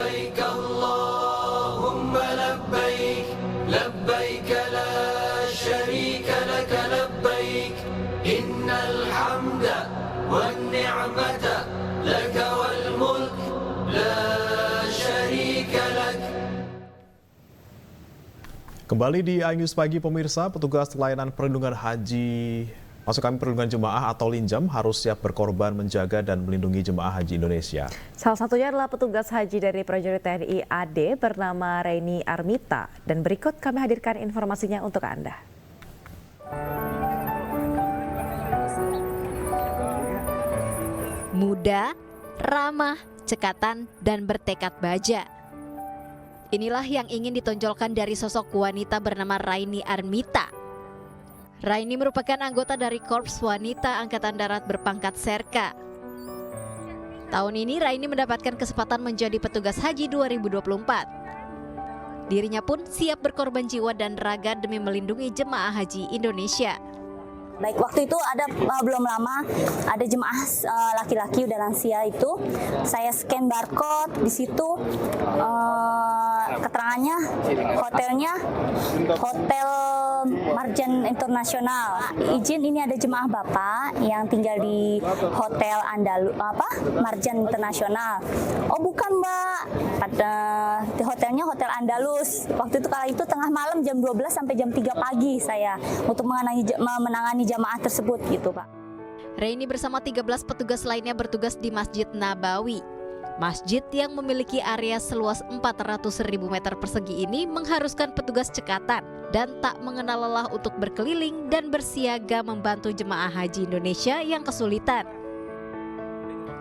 لبيك اللهم لبيك لبيك لا شريك لك لبيك إن الحمد والنعمة لك والملك لا شريك لك. Kembali di iNews Pagi, pemirsa, petugas layanan perlindungan haji perlindungan jemaah atau Linjam harus siap berkorban menjaga dan melindungi jemaah haji Indonesia. Salah satunya adalah petugas haji dari prajurit TNI AD bernama Raini Armita. Dan berikut kami hadirkan informasinya untuk Anda. Muda, ramah, cekatan, dan bertekad baja. Inilah yang ingin ditonjolkan dari sosok wanita bernama Raini Armita. Raini merupakan anggota dari Korps Wanita Angkatan Darat berpangkat Serka. Tahun ini Raini mendapatkan kesempatan menjadi petugas haji 2024. Dirinya pun siap berkorban jiwa dan raga demi melindungi jemaah haji Indonesia. Baik, waktu itu ada belum lama ada jemaah laki-laki udah lansia itu, saya scan barcode di situ keterangannya hotelnya Hotel Marjan Internasional. Izin ini ada jemaah Bapak yang tinggal di Hotel Marjan Internasional. Oh bukan Mbak, di hotelnya Hotel Andalus. Waktu itu kala itu tengah malam jam 12 sampai jam 3 pagi saya untuk menangani jamaah tersebut gitu Pak. Raini bersama 13 petugas lainnya bertugas di Masjid Nabawi. Masjid yang memiliki area seluas 400.000 meter persegi ini mengharuskan petugas cekatan dan tak mengenal lelah untuk berkeliling dan bersiaga membantu jemaah haji Indonesia yang kesulitan.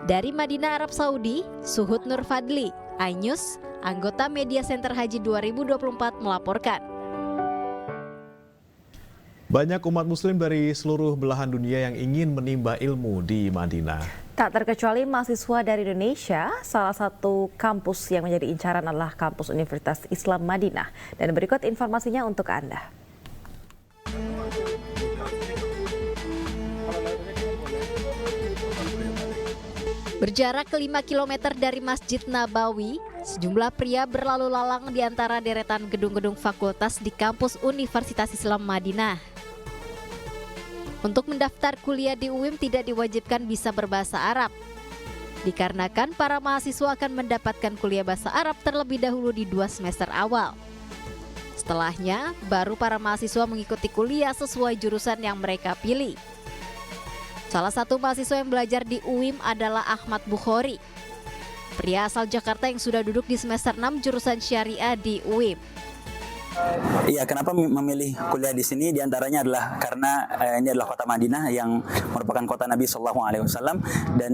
Dari Madinah, Arab Saudi, Suhud Nur Fadli, iNews, anggota Media Center Haji 2024 melaporkan. Banyak umat muslim dari seluruh belahan dunia yang ingin menimba ilmu di Madinah. Tak terkecuali mahasiswa dari Indonesia, salah satu kampus yang menjadi incaran adalah kampus Universitas Islam Madinah. Dan berikut informasinya untuk Anda. Berjarak 5 km dari Masjid Nabawi, sejumlah pria berlalu lalang di antara deretan gedung-gedung fakultas di kampus Universitas Islam Madinah. Untuk mendaftar kuliah di UIM tidak diwajibkan bisa berbahasa Arab. Dikarenakan para mahasiswa akan mendapatkan kuliah bahasa Arab terlebih dahulu di 2 semester awal. Setelahnya, baru para mahasiswa mengikuti kuliah sesuai jurusan yang mereka pilih. Salah satu mahasiswa yang belajar di UIM adalah Ahmad Bukhari, pria asal Jakarta yang sudah duduk di semester 6 jurusan syariah di UIM. Iya, kenapa memilih kuliah di sini? Di antaranya adalah karena ini adalah kota Madinah yang merupakan kota Nabi SAW, dan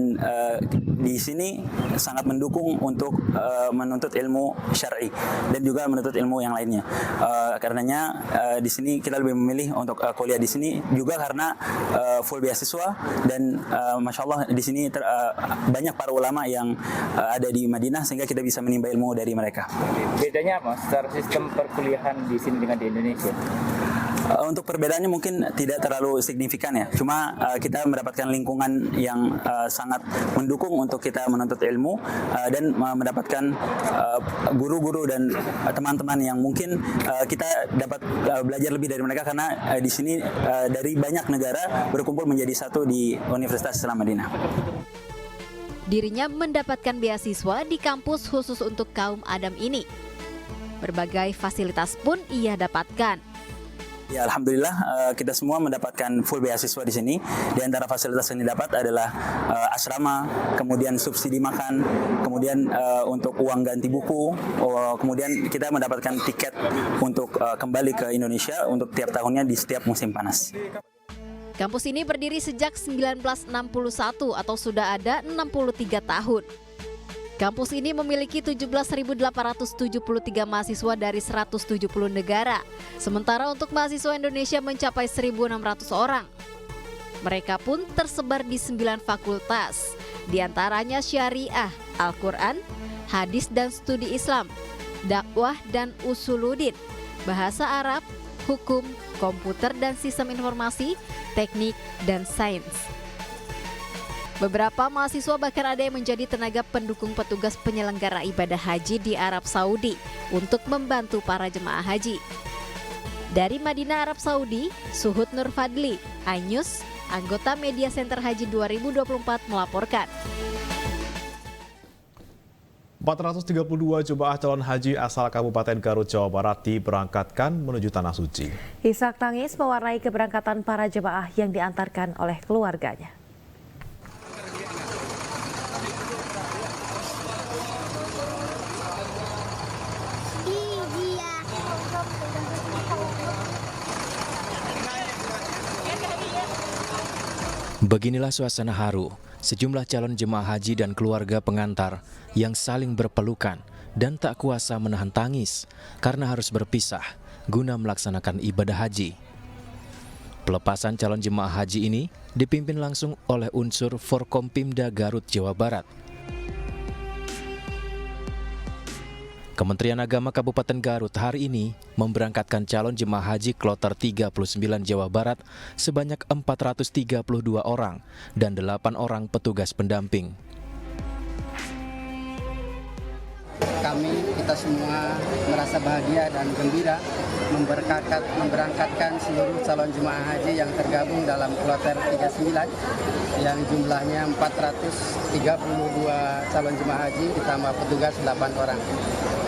di sini sangat mendukung untuk menuntut ilmu syar'i dan juga menuntut ilmu yang lainnya. Karenanya di sini kita lebih memilih untuk kuliah di sini juga karena full beasiswa, dan masya Allah di sini banyak para ulama yang ada di Madinah sehingga kita bisa menimba ilmu dari mereka. Bedanya apa secara sistem perkuliahan di sini dengan di Indonesia? Untuk perbedaannya mungkin tidak terlalu signifikan ya. Cuma kita mendapatkan lingkungan yang sangat mendukung untuk kita menuntut ilmu dan mendapatkan guru-guru dan teman-teman yang mungkin kita dapat belajar lebih dari mereka, karena di sini dari banyak negara berkumpul menjadi satu di Universitas Islam Madinah. Dirinya mendapatkan beasiswa di kampus khusus untuk kaum Adam ini. Berbagai fasilitas pun ia dapatkan. Ya, alhamdulillah kita semua mendapatkan full beasiswa di sini. Di antara fasilitas yang didapat adalah asrama, kemudian subsidi makan, kemudian untuk uang ganti buku, kemudian kita mendapatkan tiket untuk kembali ke Indonesia untuk tiap tahunnya di setiap musim panas. Kampus ini berdiri sejak 1961 atau sudah ada 63 tahun. Kampus ini memiliki 17.873 mahasiswa dari 170 negara. Sementara untuk mahasiswa Indonesia mencapai 1.600 orang. Mereka pun tersebar di 9 fakultas, di antaranya Syariah, Al-Quran, Hadis dan Studi Islam, Dakwah dan Usuluddin, Bahasa Arab, Hukum, Komputer dan Sistem Informasi, Teknik, dan Sains. Beberapa mahasiswa bahkan ada yang menjadi tenaga pendukung petugas penyelenggara ibadah haji di Arab Saudi untuk membantu para jemaah haji. Dari Madinah, Arab Saudi, Suhud Nur Fadli, iNews, anggota Media Center Haji 2024 melaporkan. 432 jemaah calon haji asal Kabupaten Garut, Jawa Barat diberangkatkan menuju Tanah Suci. Isak tangis mewarnai keberangkatan para jemaah yang diantarkan oleh keluarganya. Beginilah suasana haru sejumlah calon jemaah haji dan keluarga pengantar yang saling berpelukan dan tak kuasa menahan tangis karena harus berpisah guna melaksanakan ibadah haji. Pelepasan calon jemaah haji ini dipimpin langsung oleh unsur Forkompimda Garut, Jawa Barat. Kementerian Agama Kabupaten Garut hari ini memberangkatkan calon jemaah haji kloter 39 Jawa Barat sebanyak 432 orang dan 8 orang petugas pendamping. Kita semua merasa bahagia dan gembira memberangkatkan seluruh calon jemaah haji yang tergabung dalam kloter 39 yang jumlahnya 432 calon jemaah haji ditambah petugas 8 orang.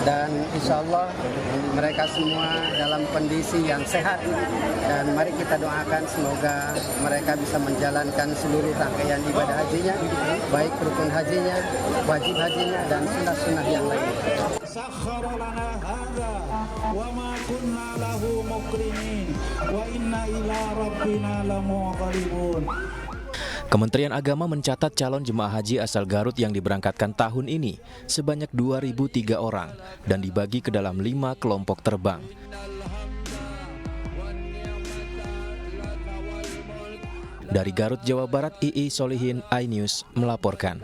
Dan insya Allah mereka semua dalam kondisi yang sehat, dan mari kita doakan semoga mereka bisa menjalankan seluruh rangkaian ibadah hajinya, baik rukun hajinya, wajib hajinya, dan sunnah-sunnah yang lainnya. Kementerian Agama mencatat calon jemaah haji asal Garut yang diberangkatkan tahun ini sebanyak 2.003 orang dan dibagi ke dalam 5 kelompok terbang. Dari Garut, Jawa Barat, II Solihin, iNews melaporkan.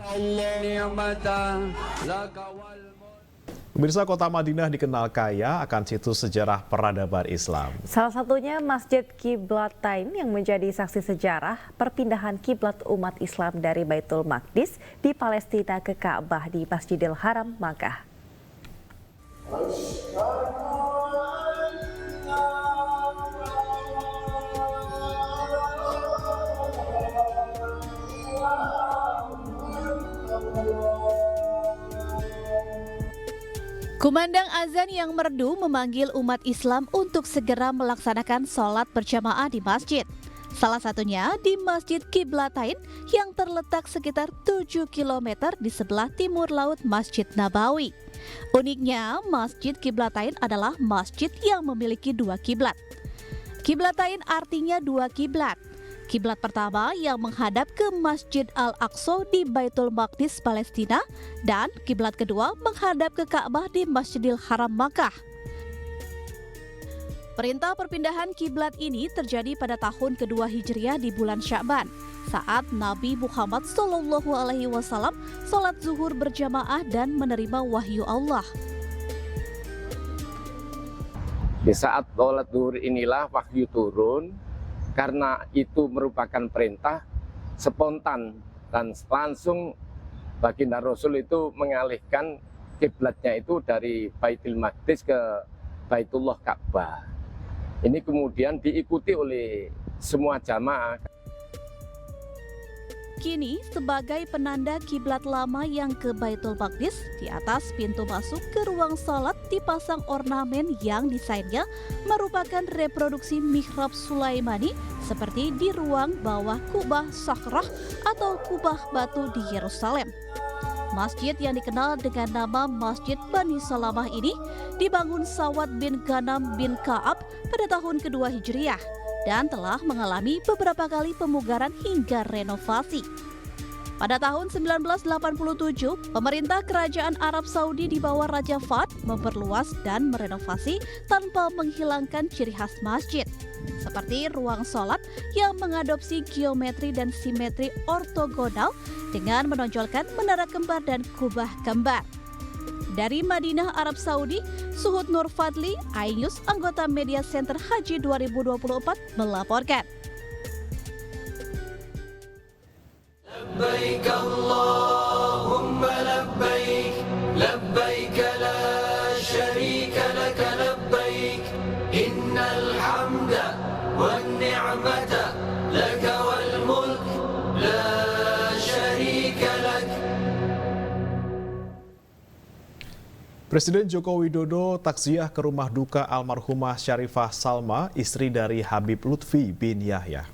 Pemirsa, kota Madinah dikenal kaya akan situs sejarah peradaban Islam. Salah satunya Masjid Qiblatain yang menjadi saksi sejarah perpindahan kiblat umat Islam dari Baitul Maqdis di Palestina ke Ka'bah di Masjidil Haram, Makkah. Kumandang azan yang merdu memanggil umat Islam untuk segera melaksanakan sholat berjamaah di masjid. Salah satunya di Masjid Qiblatain yang terletak sekitar 7 km di sebelah timur laut Masjid Nabawi. Uniknya, Masjid Qiblatain adalah masjid yang memiliki dua kiblat. Qiblatain artinya dua kiblat. Kiblat pertama yang menghadap ke Masjid Al-Aqsa di Baitul Maqdis, Palestina, dan kiblat kedua menghadap ke Ka'bah di Masjidil Haram, Makkah. Perintah perpindahan kiblat ini terjadi pada tahun kedua Hijriah di bulan Sya'ban, saat Nabi Muhammad SAW sholat zuhur berjamaah dan menerima wahyu Allah. Di saat sholat zuhur inilah wahyu turun, karena itu merupakan perintah spontan dan langsung baginda Rasul itu mengalihkan kiblatnya itu dari Baitul Maqdis ke Baitullah Ka'bah. Ini kemudian diikuti oleh semua jamaah. Kini sebagai penanda kiblat lama yang ke Baitul Maqdis, di atas pintu masuk ke ruang salat dipasang ornamen yang desainnya merupakan reproduksi mihrab Sulaimani seperti di ruang bawah Kubah Sakhrah atau Kubah Batu di Yerusalem. Masjid yang dikenal dengan nama Masjid Bani Salamah ini dibangun Sawad bin Ghanam bin Ka'ab pada tahun kedua Hijriah dan telah mengalami beberapa kali pemugaran hingga renovasi. Pada tahun 1987, pemerintah Kerajaan Arab Saudi di bawah Raja Fahd memperluas dan merenovasi tanpa menghilangkan ciri khas masjid, seperti ruang sholat yang mengadopsi geometri dan simetri ortogonal dengan menonjolkan menara kembar dan kubah kembar. Dari Madinah, Arab Saudi, Suhud Nur Fadli, iNews, anggota Media Center Haji 2024 melaporkan. لبيك اللهم لبيك لبيك لا شريك لك لبيك إن الحمد والنعمة لك والملك لا شريك لك. Presiden Joko Widodo takziah ke rumah duka almarhumah Syarifah Salma, istri dari Habib Lutfi bin Yahya.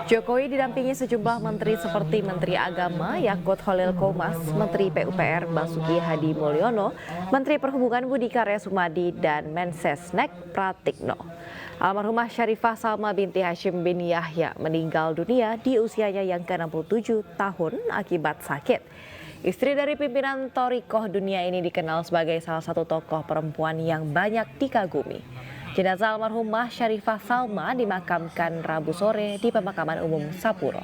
Jokowi didampingi sejumlah menteri seperti Menteri Agama Yakut Khalil Qomas, Menteri PUPR Basuki Hadi Mulyono, Menteri Perhubungan Budi Karya Sumadi, dan Mensesnek Pratikno. Almarhumah Syarifah Salma binti Hashim bin Yahya meninggal dunia di usianya yang ke-67 tahun akibat sakit. Istri dari pimpinan Thorikoh dunia ini dikenal sebagai salah satu tokoh perempuan yang banyak dikagumi. Jenazah almarhumah Syarifah Salma dimakamkan Rabu sore di Pemakaman Umum Sapuro.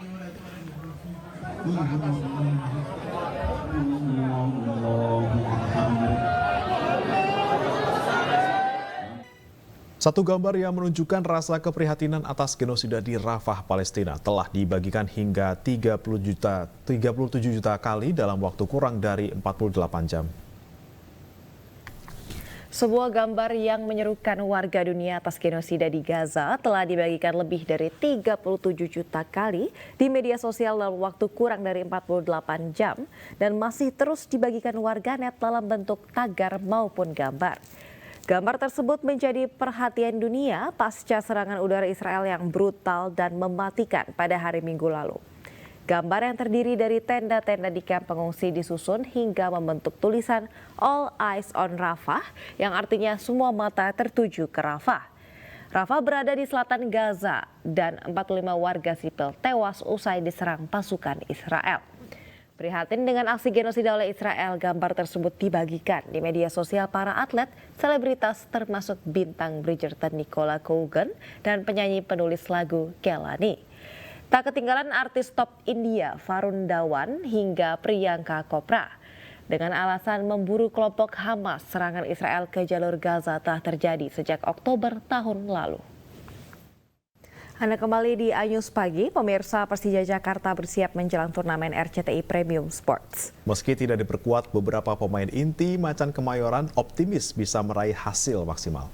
Satu gambar yang menunjukkan rasa keprihatinan atas genosida di Rafah, Palestina telah dibagikan hingga 37 juta kali dalam waktu kurang dari 48 jam. Sebuah gambar yang menyerukan warga dunia atas genosida di Gaza telah dibagikan lebih dari 37 juta kali di media sosial dalam waktu kurang dari 48 jam dan masih terus dibagikan warganet dalam bentuk tagar maupun gambar. Gambar tersebut menjadi perhatian dunia pasca serangan udara Israel yang brutal dan mematikan pada hari Minggu lalu. Gambar yang terdiri dari tenda-tenda di kamp pengungsi disusun hingga membentuk tulisan All Eyes on Rafah yang artinya semua mata tertuju ke Rafah. Rafah berada di selatan Gaza dan 45 warga sipil tewas usai diserang pasukan Israel. Prihatin dengan aksi genosida oleh Israel, gambar tersebut dibagikan di media sosial para atlet, selebritas termasuk bintang Bridgerton Nicola Cougan dan penyanyi penulis lagu Kelani. Tak ketinggalan artis top India Varun Dhawan hingga Priyanka Chopra. Dengan alasan memburu kelompok Hamas, serangan Israel ke jalur Gaza telah terjadi sejak Oktober tahun lalu. Anda kembali di iNews Pagi, pemirsa. Persija Jakarta bersiap menjelang turnamen RCTI Premium Sports. Meski tidak diperkuat, beberapa pemain inti Macan Kemayoran optimis bisa meraih hasil maksimal.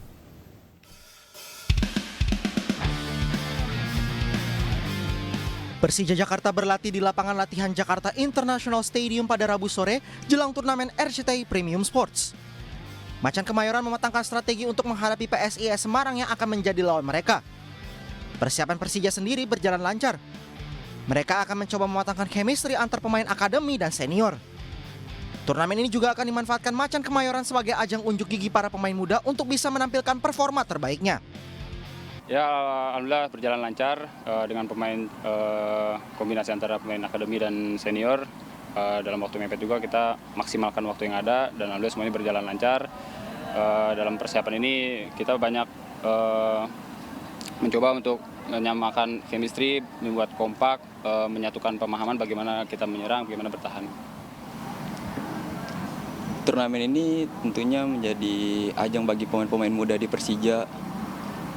Persija Jakarta berlatih di lapangan latihan Jakarta International Stadium pada Rabu sore jelang turnamen RCTI Premium Sports. Macan Kemayoran mematangkan strategi untuk menghadapi PSIS Semarang yang akan menjadi lawan mereka. Persiapan Persija sendiri berjalan lancar. Mereka akan mencoba mematangkan chemistry antar pemain akademi dan senior. Turnamen ini juga akan dimanfaatkan Macan Kemayoran sebagai ajang unjuk gigi para pemain muda untuk bisa menampilkan performa terbaiknya. Ya, alhamdulillah berjalan lancar dengan pemain kombinasi antara pemain akademi dan senior. Dalam waktu mepet juga kita maksimalkan waktu yang ada dan alhamdulillah semuanya berjalan lancar. Dalam persiapan ini kita banyak mencoba untuk menyamakan chemistry, membuat kompak, menyatukan pemahaman bagaimana kita menyerang, bagaimana bertahan. Turnamen ini tentunya menjadi ajang bagi pemain-pemain muda di Persija.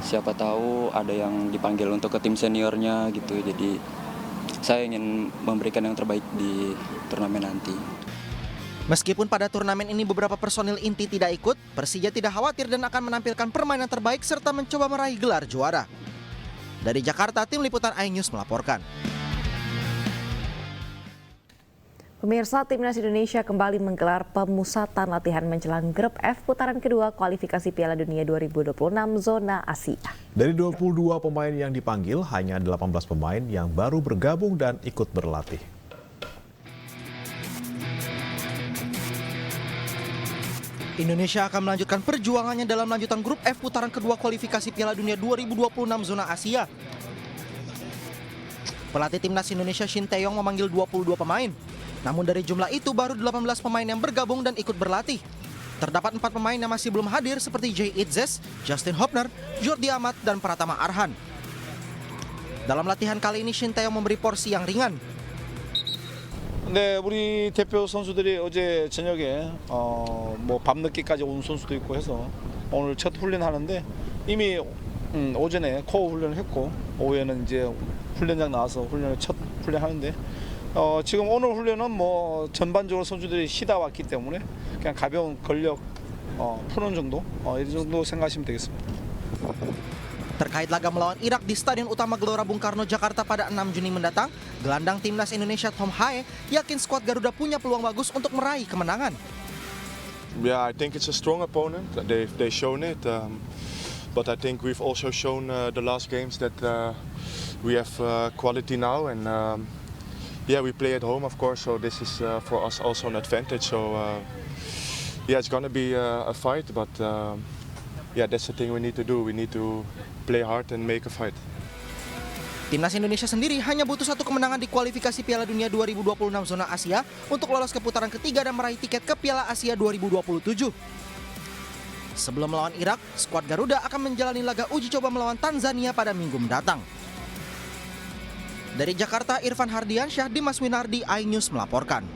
Siapa tahu ada yang dipanggil untuk ke tim seniornya gitu. Jadi saya ingin memberikan yang terbaik di turnamen nanti. Meskipun pada turnamen ini beberapa personil inti tidak ikut, Persija tidak khawatir dan akan menampilkan permainan terbaik serta mencoba meraih gelar juara. Dari Jakarta, tim liputan iNews melaporkan. Pemirsa, Timnas Indonesia kembali menggelar pemusatan latihan menjelang grup F putaran kedua kualifikasi Piala Dunia 2026 zona Asia. Dari 22 pemain yang dipanggil, hanya 18 pemain yang baru bergabung dan ikut berlatih. Indonesia akan melanjutkan perjuangannya dalam lanjutan grup F putaran kedua kualifikasi Piala Dunia 2026 zona Asia. Pelatih Timnas Indonesia Shin Tae-yong memanggil 22 pemain. Namun dari jumlah itu baru 18 pemain yang bergabung dan ikut berlatih. Terdapat 4 pemain yang masih belum hadir seperti Jay Itzes, Justin Hopner, Jordi Amat, dan Pratama Arhan. Dalam latihan kali ini Shin Tae-yong memberi porsi yang ringan. 네, 우리 대표 선수들이 어제 저녁에 밤늦게까지 온 선수도 있고 해서 오늘 첫 훈련하는데 이미 오전에 코어 훈련을 했고 오후에는 이제 훈련장 나와서 첫 훈련하는데 지금 오늘 훈련은 전반적으로 선수들이 쉬다 왔기 때문에 그냥 가벼운 근력 푸는 정도 이 정도 생각하시면 되겠습니다. Terkait laga melawan Irak di Stadion Utama Gelora Bung Karno, Jakarta pada 6 Juni mendatang, gelandang Timnas Indonesia Tom Hae yakin skuad Garuda punya peluang bagus untuk meraih kemenangan. Yeah, I think it's a strong opponent. They've shown it, but I think we've also shown the last games that we have quality now, and yeah, we play at home, of course. So this is for us also an advantage. So yeah, it's gonna be a fight, but yeah, that's the thing we need to do. We need to play hard and make a fight. Timnas Indonesia sendiri hanya butuh 1 kemenangan di kualifikasi Piala Dunia 2026 zona Asia untuk lolos ke putaran ketiga dan meraih tiket ke Piala Asia 2027. Sebelum melawan Irak, skuad Garuda akan menjalani laga uji coba melawan Tanzania pada minggu mendatang. Dari Jakarta, Irfan Hardiansyah, Dimas Winardi, iNews melaporkan.